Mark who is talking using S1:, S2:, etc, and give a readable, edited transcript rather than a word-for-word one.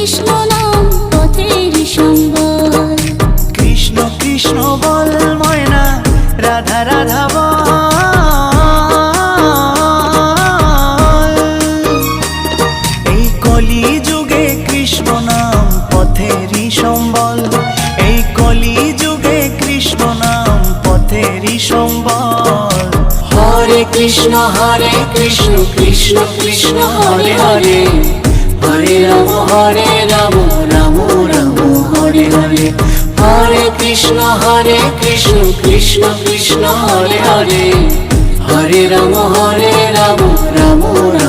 S1: কৃষ্ণ নাম পথের সম্বল।
S2: কৃষ্ণ কৃষ্ণ বল ময়না, রাধা রাধা বল। এই কলি যুগে কৃষ্ণ নাম পথেরই সম্বল। এই কলি যুগে কৃষ্ণ নাম পথেরই সম্বল।
S3: হরে কৃষ্ণ কৃষ্ণ কৃষ্ণ হরে হরে, হরে রাম রাম রাম হরে হরে। হরে কৃষ্ণ কৃষ্ণ কৃষ্ণ হরে হরে, হরে রাম রাম রাম